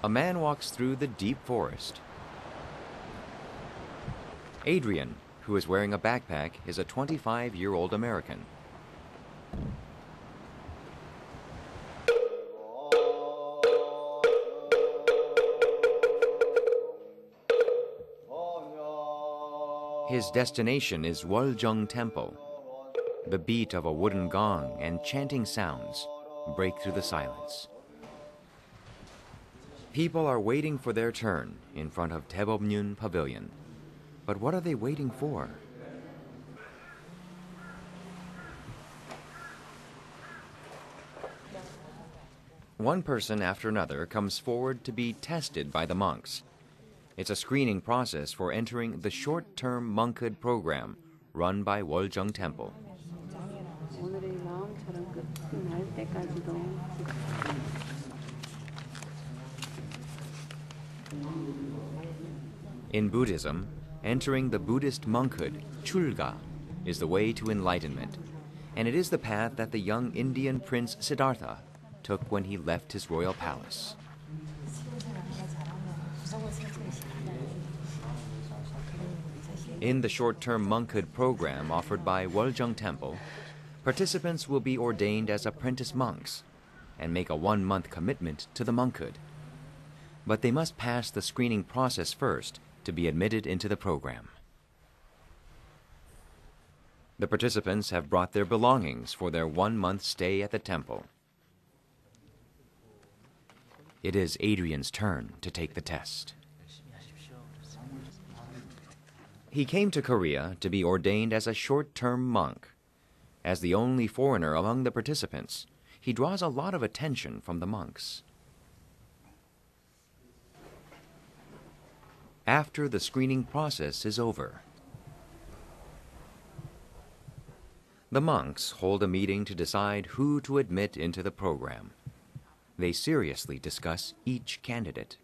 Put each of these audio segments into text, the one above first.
A man walks through the deep forest. Adrian, who is wearing a backpack, is a 25-year-old American. His destination is Woljung Temple. The beat of a wooden gong and chanting sounds break through the silence. People are waiting for their turn in front of Taebomyun Pavilion. But what are they waiting for? One person after another comes forward to be tested by the monks. It's a screening process for entering the short-term monkhood program run by Woljung Temple. In Buddhism, entering the Buddhist monkhood, Chulga, is the way to enlightenment, and it is the path that the young Indian prince Siddhartha took when he left his royal palace. In the short-term monkhood program offered by Woljung Temple, participants will be ordained as apprentice monks and make a 1-month commitment to the monkhood. But they must pass the screening process first to be admitted into the program. The participants have brought their belongings for their 1-month stay at the temple. It is Adrian's turn to take the test. He came to Korea to be ordained as a short-term monk. As the only foreigner among the participants, he draws a lot of attention from the monks. After the screening process is over, the monks hold a meeting to decide who to admit into the program. They seriously discuss each candidate.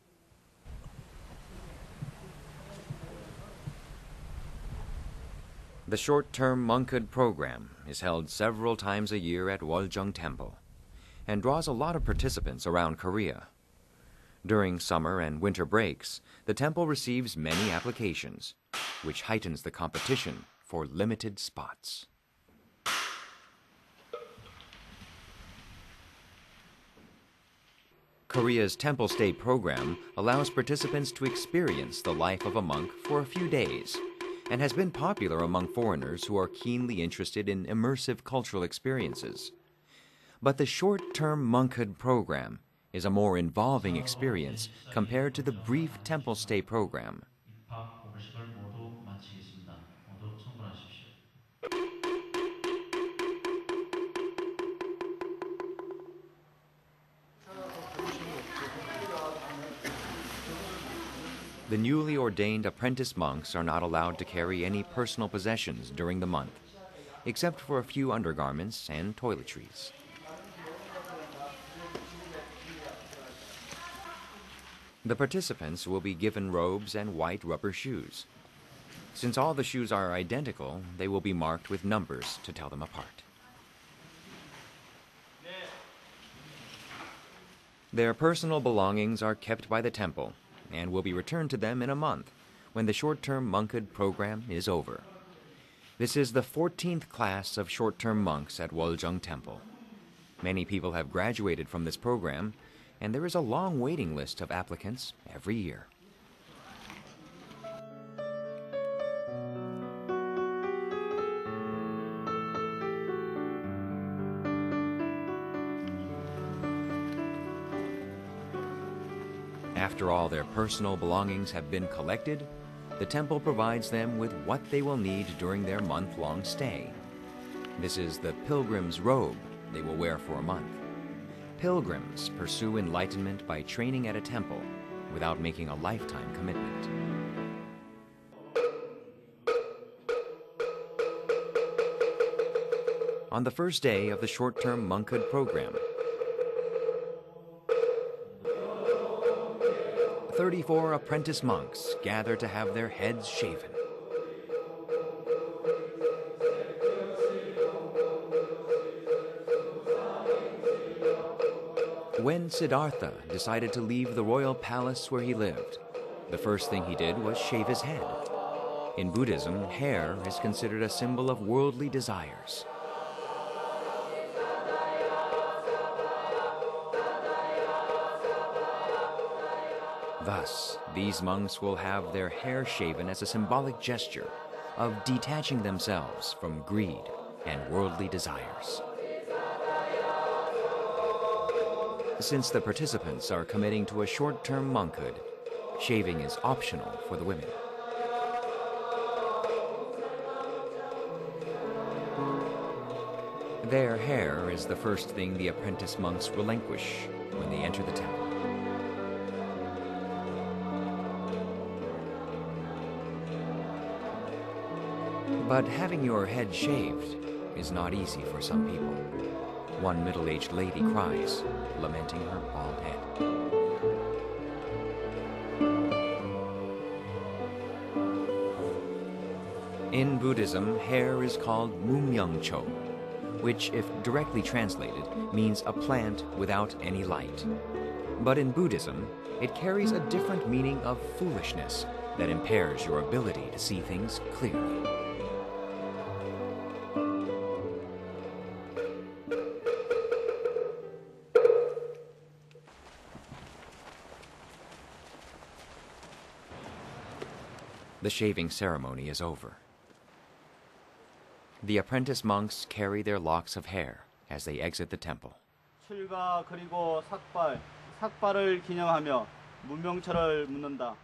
The short-term monkhood program is held several times a year at Woljung Temple and draws a lot of participants around Korea. During summer and winter breaks, the temple receives many applications, which heightens the competition for limited spots. Korea's Temple Stay program allows participants to experience the life of a monk for a few days and has been popular among foreigners who are keenly interested in immersive cultural experiences. But the short-term monkhood program is a more involving experience compared to the brief temple stay program. The newly ordained apprentice monks are not allowed to carry any personal possessions during the month, except for a few undergarments and toiletries. The participants will be given robes and white rubber shoes. Since all the shoes are identical, they will be marked with numbers to tell them apart. Their personal belongings are kept by the temple and will be returned to them in a month when the short-term monkhood program is over. This is the 14th class of short-term monks at Woljung Temple. Many people have graduated from this program, and there is a long waiting list of applicants every year. After all their personal belongings have been collected, the temple provides them with what they will need during their month-long stay. This is the pilgrim's robe they will wear for a month. Pilgrims pursue enlightenment by training at a temple without making a lifetime commitment. On the first day of the short-term monkhood program, 34 apprentice monks gather to have their heads shaven. When Siddhartha decided to leave the royal palace where he lived, the first thing he did was shave his head. In Buddhism, hair is considered a symbol of worldly desires. Thus, these monks will have their hair shaven as a symbolic gesture of detaching themselves from greed and worldly desires. Since the participants are committing to a short-term monkhood, shaving is optional for the women. Their hair is the first thing the apprentice monks relinquish when they enter the temple. But having your head shaved is not easy for some people. One middle-aged lady cries, lamenting her bald head. In Buddhism, hair is called mumyangcho, which, if directly translated, means a plant without any light. But in Buddhism, it carries a different meaning of foolishness that impairs your ability to see things clearly. The shaving ceremony is over. The apprentice monks carry their locks of hair as they exit the temple. 출가 그리고 삭발을 기념하며 무명처를 묻는다.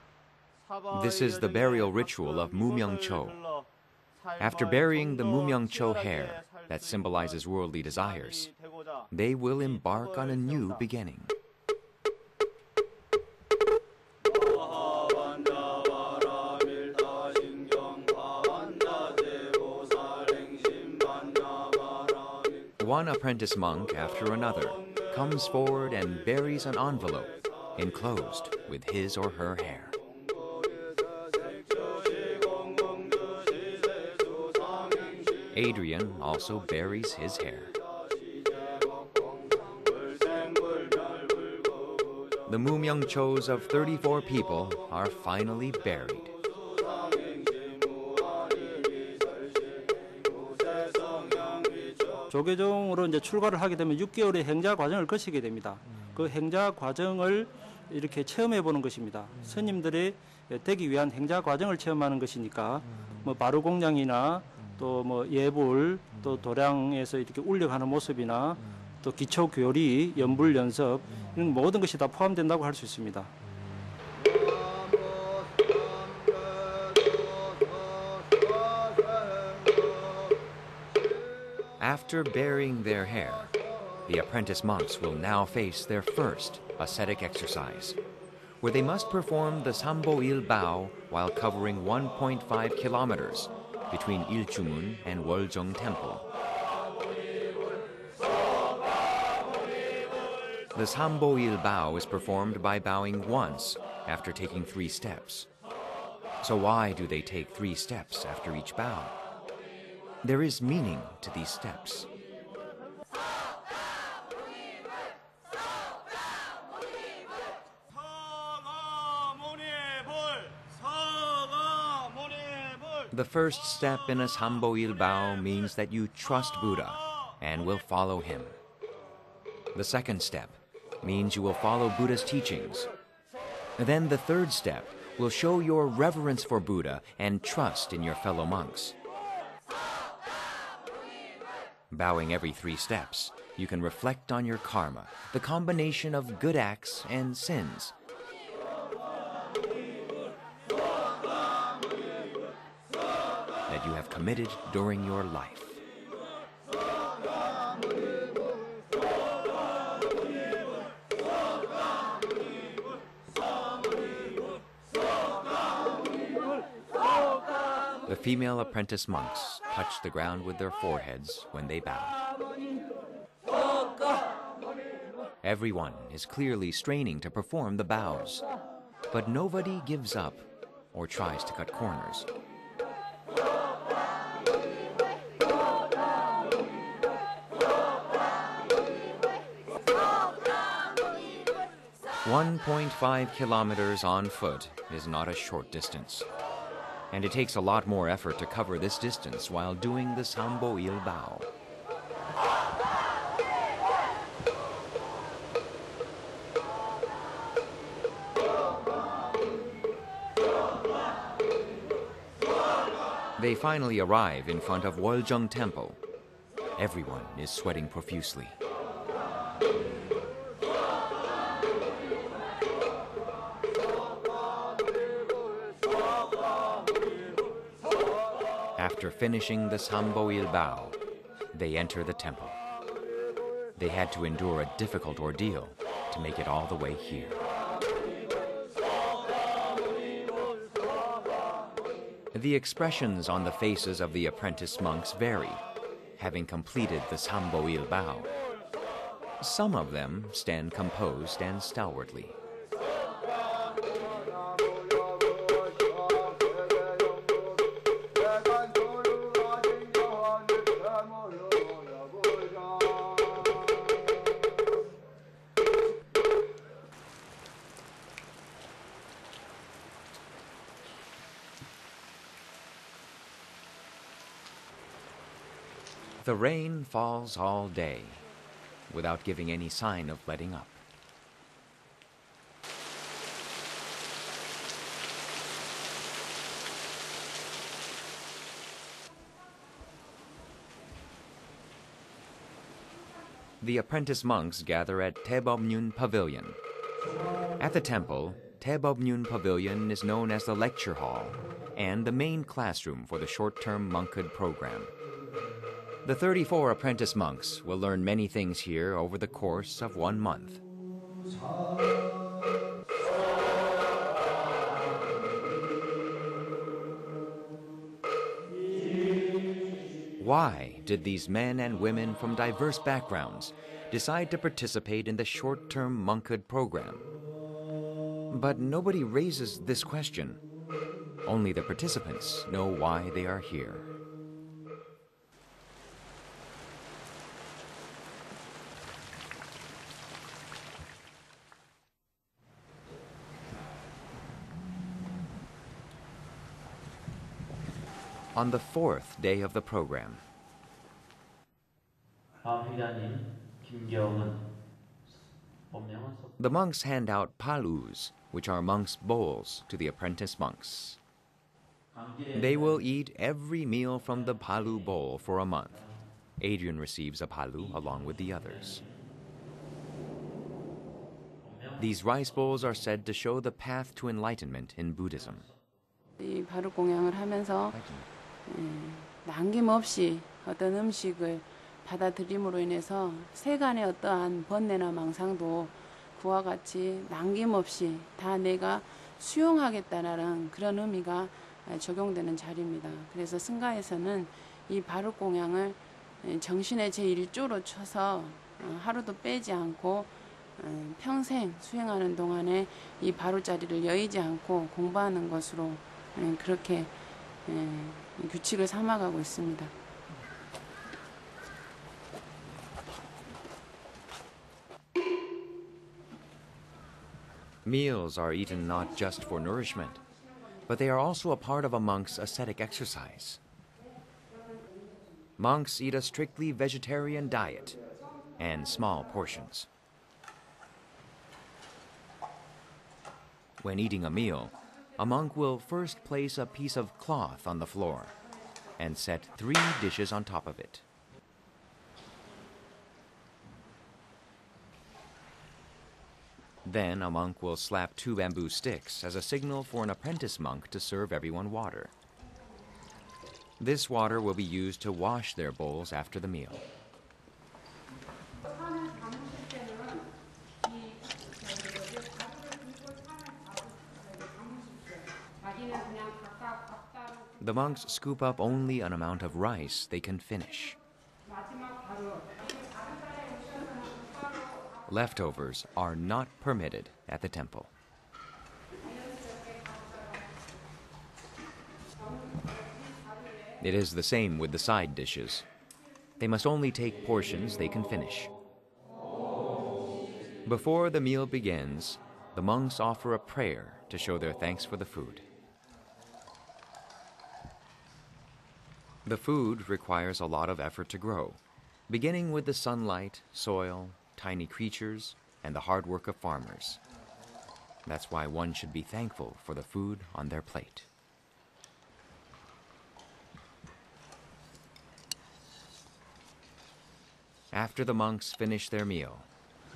This is the burial ritual of Mumyangcho. After burying the Mumyangcho hair that symbolizes worldly desires, they will embark on a new beginning. One apprentice monk after another comes forward and buries an envelope enclosed with his or her hair. Adrian also buries his hair. The Mumyangchos of 34 people are finally buried. 조계종으로 이제 출가를 하게 되면 6개월의 행자 과정을 거치게 됩니다. 그 행자 과정을 이렇게 체험해 보는 것입니다. 스님들이 되기 위한 행자 과정을 체험하는 것이니까 뭐 바루공양이나 또 뭐 예불, 또 도량에서 이렇게 울려가는 모습이나 또 기초 교리, 연불 연습 이런 모든 것이 다 포함된다고 할 수 있습니다. After burying their hair, the apprentice monks will now face their first ascetic exercise, where they must perform the Sambo-il Bao while covering 1.5 kilometers between Iljumun and Woljong Temple. The Sambo-il Bao is performed by bowing once after taking 3 steps. So why do they take 3 steps after each bow? There is meaning to these steps. The first step in a Sambo-il Bao means that you trust Buddha and will follow him. The second step means you will follow Buddha's teachings. Then the third step will show your reverence for Buddha and trust in your fellow monks. Bowing every 3 steps, you can reflect on your karma, the combination of good acts and sins. That you have committed during your life. The female apprentice monks touch the ground with their foreheads when they bow. Everyone is clearly straining to perform the bows, but nobody gives up or tries to cut corners. 1.5 kilometers on foot is not a short distance, and it takes a lot more effort to cover this distance while doing the Sambo Il Bao. They finally arrive in front of Woljung Temple. Everyone is sweating profusely. After finishing the Sambo Il Bao, they enter the temple. They had to endure a difficult ordeal to make it all the way here. The expressions on the faces of the apprentice monks vary, having completed the Sambo Il Bao. Some of them stand composed and stalwartly. The rain falls all day, without giving any sign of letting up. The apprentice monks gather at Taebobnyun Pavilion. At the temple, Taebobnyun Pavilion is known as the lecture hall and the main classroom for the short-term monkhood program. The 34 apprentice monks will learn many things here over the course of 1 month. Why did these men and women from diverse backgrounds decide to participate in the short-term monkhood program? But nobody raises this question. Only the participants know why they are here. On the 4th day of the program, the monks hand out palus, which are monks' bowls, to the apprentice monks. They will eat every meal from the palu bowl for a month. Adrian receives a palu along with the others. These rice bowls are said to show the path to enlightenment in Buddhism. 이 바루 공양을 하면서 남김없이 어떤 음식을 받아들임으로 인해서 세간의 어떠한 번뇌나 망상도 그와 같이 남김없이 다 내가 수용하겠다라는 그런 의미가 적용되는 자리입니다. 그래서 승가에서는 이 바루 공양을 정신의 제1조로 쳐서 하루도 빼지 않고 평생 수행하는 동안에 이 바루 자리를 여의지 않고 공부하는 것으로 그렇게 규칙을 삼아가고 있습니다. Meals are eaten not just for nourishment, but they are also a part of a monk's ascetic exercise. Monks eat a strictly vegetarian diet and small portions. When eating a meal, a monk will first place a piece of cloth on the floor and set 3 dishes on top of it. Then a monk will slap 2 bamboo sticks as a signal for an apprentice monk to serve everyone water. This water will be used to wash their bowls after the meal. The monks scoop up only an amount of rice they can finish. Leftovers are not permitted at the temple. It is the same with the side dishes. They must only take portions they can finish. Before the meal begins, the monks offer a prayer to show their thanks for the food. The food requires a lot of effort to grow, beginning with the sunlight, soil, tiny creatures, and the hard work of farmers. That's why one should be thankful for the food on their plate. After the monks finish their meal,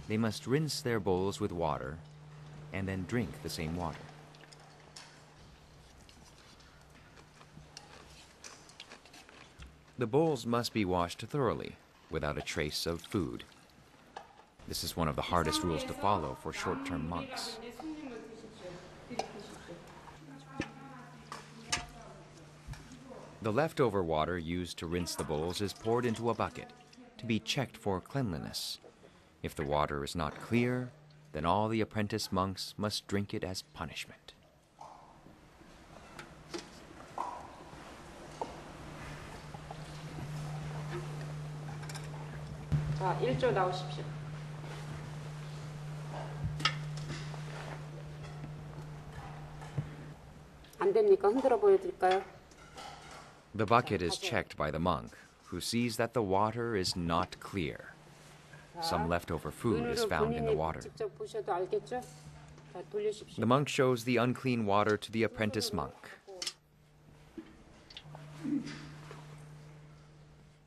they must rinse their bowls with water and then drink the same water. The bowls must be washed thoroughly, without a trace of food. This is one of the hardest rules to follow for short-term monks. The leftover water used to rinse the bowls is poured into a bucket to be checked for cleanliness. If the water is not clear, then all the apprentice monks must drink it as punishment. 자, 1조 나오십시오. 안 됩니까? 흔들어 보여드릴까요? The bucket is checked by the monk, who sees that the water is not clear. Some leftover food is found in the water. 직접 보셔도 알겠죠? 자, 돌리십시오. The monk shows the unclean water to the apprentice monk.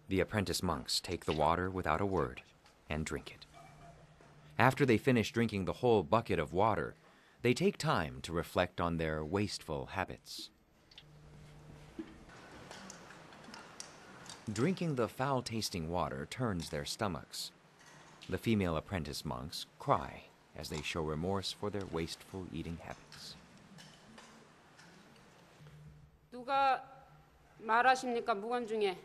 The apprentice monks take the water without a word and drink it. After they finish drinking the whole bucket of water, they take time to reflect on their wasteful habits. Drinking the foul-tasting water turns their stomachs. The female apprentice monks cry as they show remorse for their wasteful eating habits. 누가 말하십니까? 무관 중에.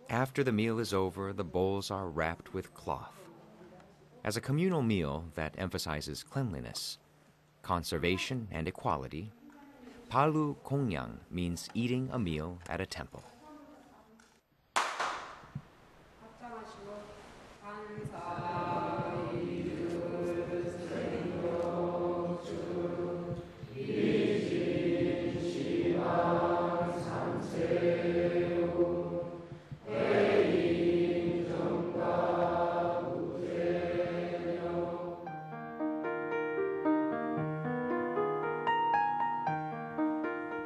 After the meal is over, the bowls are wrapped with cloth. As a communal meal that emphasizes cleanliness, conservation, and equality, Palu Kongyang means eating a meal at a temple.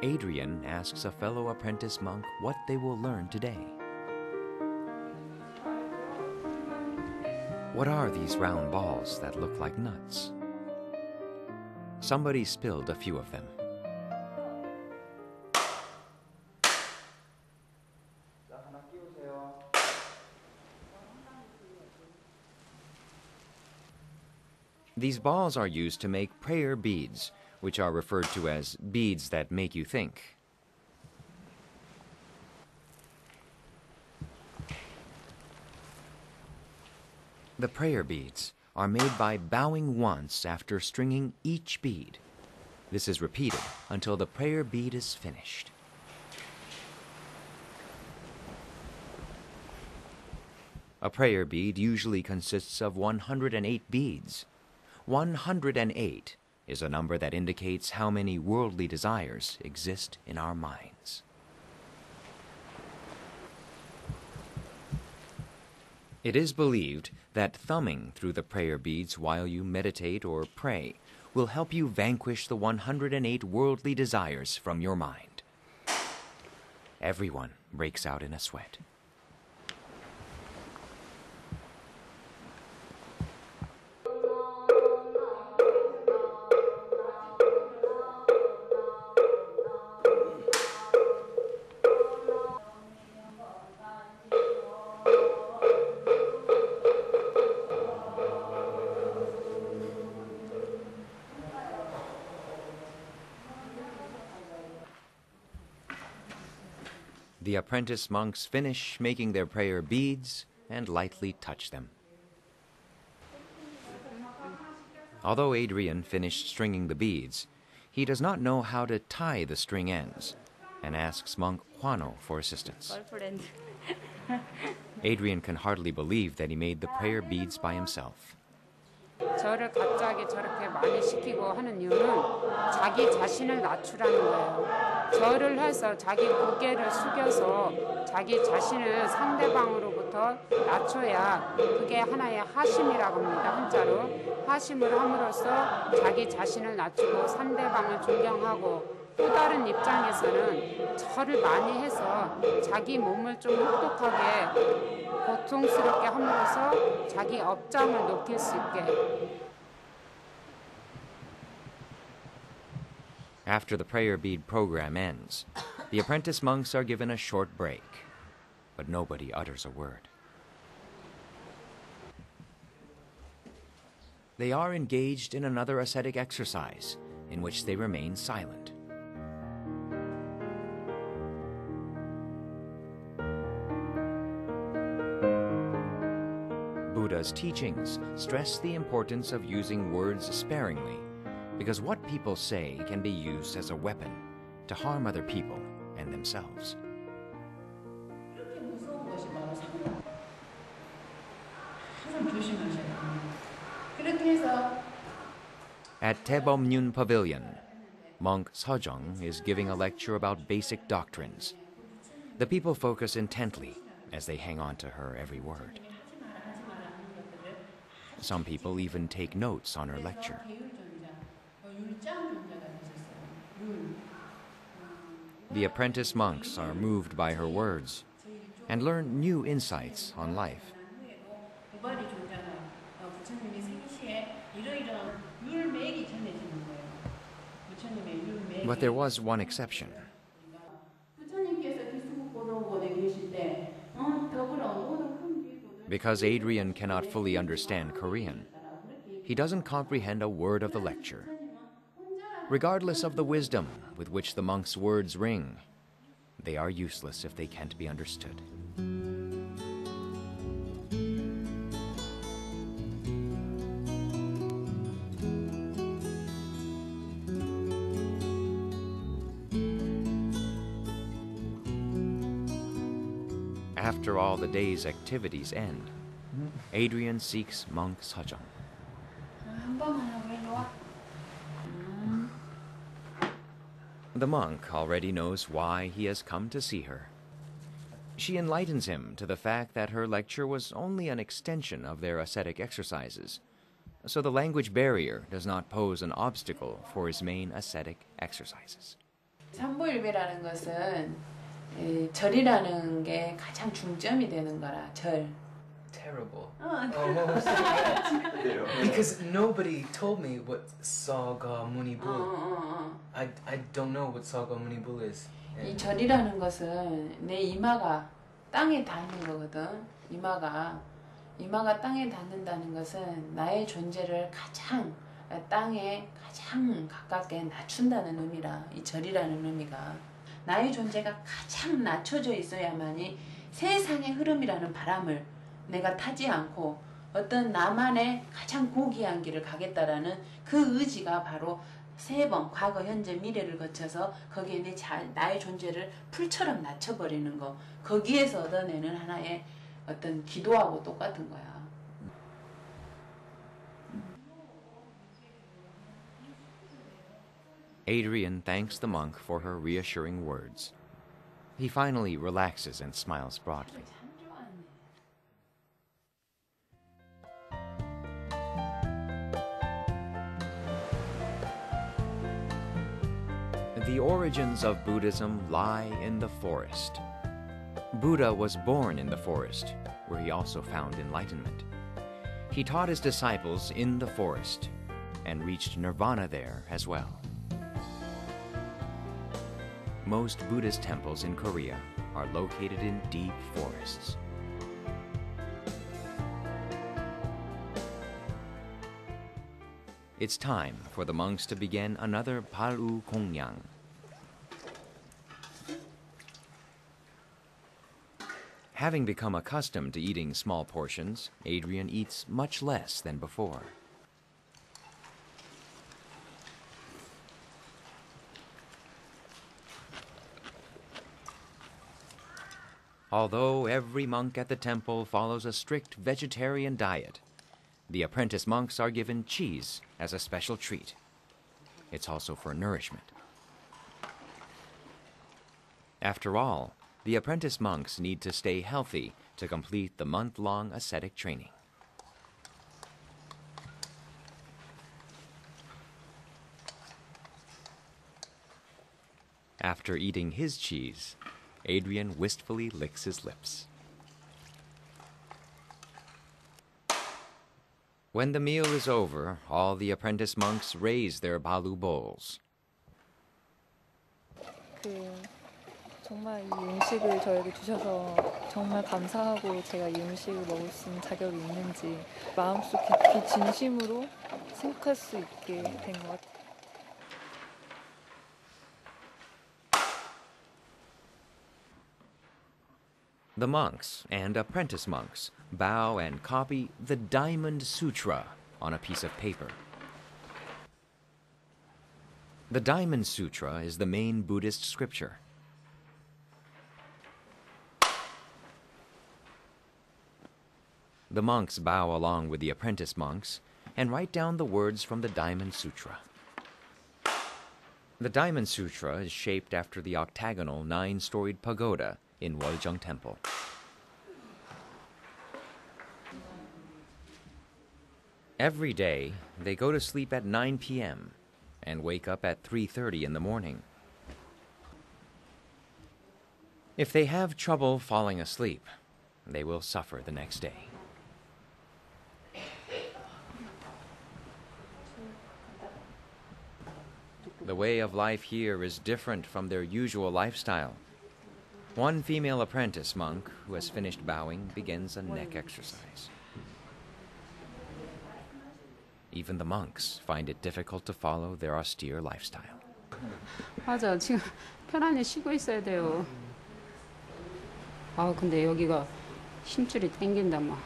Adrian asks a fellow apprentice monk what they will learn today. What are these round balls that look like nuts? Somebody spilled a few of them. These balls are used to make prayer beads, which are referred to as beads that make you think. The prayer beads are made by bowing once after stringing each bead. This is repeated until the prayer bead is finished. A prayer bead usually consists of 108 beads. 108 is a number that indicates how many worldly desires exist in our minds. It is believed that thumbing through the prayer beads while you meditate or pray will help you vanquish the 108 worldly desires from your mind. Everyone breaks out in a sweat. The apprentice monks finish making their prayer beads and lightly touch them. Although Adrian finished stringing the beads, he does not know how to tie the string ends and asks monk Juano for assistance. Girlfriend. Adrian can hardly believe that he made the prayer beads by himself. 절을 갑자기 저렇게 많이 시키고 하는 이유는 자기 자신을 낮추라는 거예요. 절을 해서 자기 고개를 숙여서 자기 자신을 상대방으로부터 낮춰야 그게 하나의 하심이라고 합니다. 한자로. 하심을 함으로써 자기 자신을 낮추고 상대방을 존경하고 또 다른 입장에서는 절을 많이 해서 자기 몸을 좀 혹독하게 고통스럽게 함으로써 자기 업장을 높일 수 있게. After the prayer bead program ends, the apprentice monks are given a short break, but nobody utters a word. They are engaged in another ascetic exercise, in which they remain silent. Buddha's teachings stress the importance of using words sparingly, because what people say can be used as a weapon to harm other people and themselves. 이렇게 무서운 것이 바로 상담. 항상 조심하셔야 돼요. 그렇게 해서 At Taebomnyun Pavilion, monk Sejong is giving a lecture about basic doctrines. The people focus intently as they hang on to her every word. Some people even take notes on her lecture. The apprentice monks are moved by her words and learn new insights on life. But there was one exception. Because Adrian cannot fully understand Korean, he doesn't comprehend a word of the lecture. Regardless of the wisdom with which the monks' words ring, they are useless if they can't be understood. After all the day's activities end, Adrian seeks monk Sejong. The monk already knows why he has come to see her. She enlightens him to the fact that her lecture was only an extension of their ascetic exercises, so the language barrier does not pose an obstacle for his main ascetic exercises. 삼보일배라는 것은 절이라는 게 가장 중점이 되는 거라. 절. Terrible. Almost. Because nobody told me what Saga Munibul. I don't know what Saga Munibul is. 이 절이라는 것은 내 이마가 땅에 닿는 거거든. 이마가 땅에 닿는다는 것은 나의 존재를 가장 땅에 가장 가깝게 낮춘다는 의미라. 이 절이라는 의미가 나의 존재가 가장 낮춰져 있어야만이 세상의 흐름이라는 바람을 내가 타지 않고 어떤 나만의 가장 고귀한 길을 가겠다라는 그 의지가 바로 3번 과거, 현재, 미래를 거쳐서 거기에 나의 존재를 풀처럼 낮춰버리는 거, 거기에서 얻어내는 하나의 어떤 기도하고 똑같은 거야. Adrian thanks the monk for her reassuring words. He finally relaxes and smiles broadly. The origins of Buddhism lie in the forest. Buddha was born in the forest, where he also found enlightenment. He taught his disciples in the forest and reached nirvana there as well. Most Buddhist temples in Korea are located in deep forests. It's time for the monks to begin another Palu Kongyang. Having become accustomed to eating small portions, Adrian eats much less than before. Although every monk at the temple follows a strict vegetarian diet, the apprentice monks are given cheese as a special treat. It's also for nourishment. After all, the apprentice monks need to stay healthy to complete the month-long ascetic training. After eating his cheese, Adrian wistfully licks his lips. When the meal is over, all the apprentice monks raise their balu bowls. 정말 이 음식을 저에게 주셔서 정말 감사하고 제가 이 음식을 먹을 수 있는 자격이 있는지 마음속 깊이 진심으로 생각할 수 있게 된 것 같아요. The monks and apprentice monks bow and copy the Diamond Sutra on a piece of paper. The Diamond Sutra is the main Buddhist scripture. The monks bow along with the apprentice monks and write down the words from the Diamond Sutra. The Diamond Sutra is shaped after the octagonal 9-storied pagoda in Woljung Temple. Every day, they go to sleep at 9 p.m. and wake up at 3:30 in the morning. If they have trouble falling asleep, they will suffer the next day. The way of life here is different from their usual lifestyle. One female apprentice monk who has finished bowing begins a neck exercise. Even the monks find it difficult to follow their austere lifestyle. 맞아, 지금 편안히 쉬고 있어야 돼요. 아, 근데 여기가 힘줄이 땡긴다 뭐.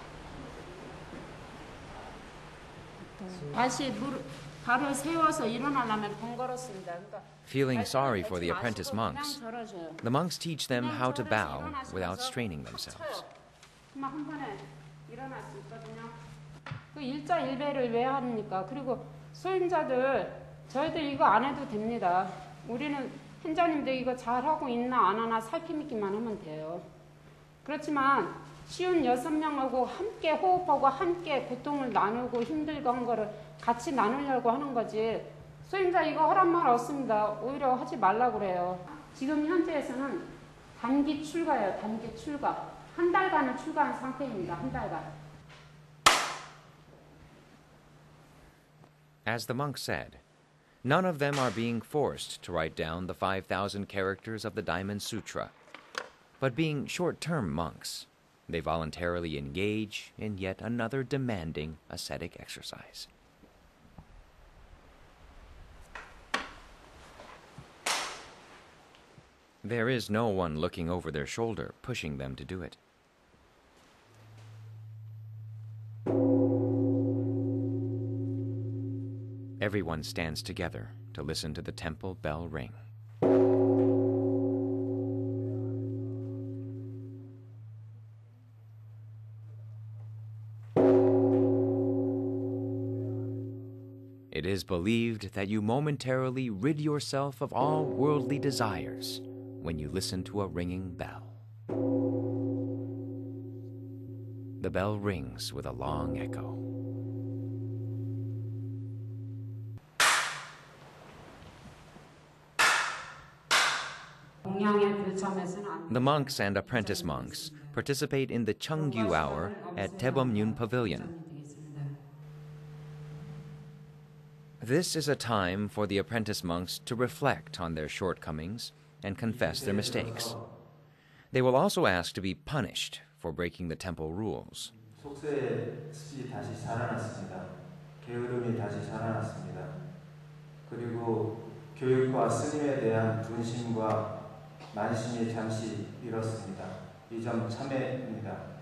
다시 무릎 발을 세워서 일어나려면 번거롭습니다. 그러니까 Feeling sorry for the apprentice monks, the monks teach them how to bow without straining themselves. 한 번에 일어날 수 있거든요. 그 일자일배를 왜 합니까? 그리고 수행자들 저희들 이거 안 해도 됩니다. 우리는 현자님들 이거 잘하고 있나 안 하나 살피기만 하면 돼요. 그렇지만 쉬운 6명하고 함께 호흡하고 함께 고통을 나누고 힘들고 한 거를 같이 나누려고 하는 거지. 수행자 이거 허락 말 없습니다. 오히려 하지 말라고 그래요. 지금 현재에서는 단기 출가예요. 단기 출가. 한 달간은 출가한 상태입니다. 한 달간. As the monk said, none of them are being forced to write down the 5,000 characters of the Diamond Sutra. But being short-term monks, they voluntarily engage in yet another demanding ascetic exercise. There is no one looking over their shoulder, pushing them to do it. Everyone stands together to listen to the temple bell ring. It is believed that you momentarily rid yourself of all worldly desires when you listen to a ringing bell. The bell rings with a long echo. The monks and apprentice monks participate in the Cheongyu Hour at Taebomyun Pavilion. This is a time for the apprentice monks to reflect on their shortcomings and confess their mistakes. They will also ask to be punished for breaking the temple rules. 속세의 습이 다시 살아났습니다. 게으름이 다시 살아났습니다. 그리고 교육과 스님에 대한 분심과 만심이 잠시 잃었습니다. 이 점 참회입니다.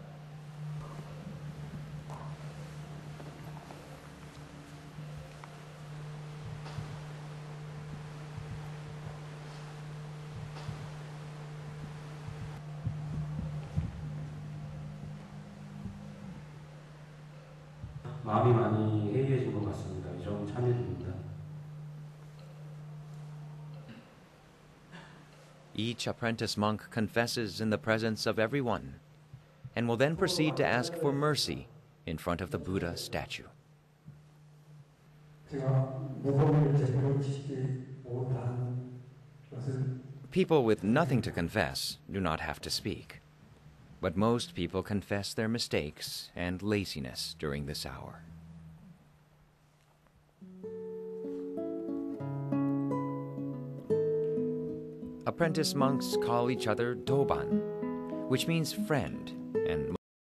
마음이 많이 해이해진 것 같습니다. 이 점 참여됩니다. Each apprentice monk confesses in the presence of everyone and will then proceed to ask for mercy in front of the Buddha statue. People with nothing to confess do not have to speak, but most people confess their mistakes and laziness during this hour. Apprentice monks call each other Doban, which means friend, and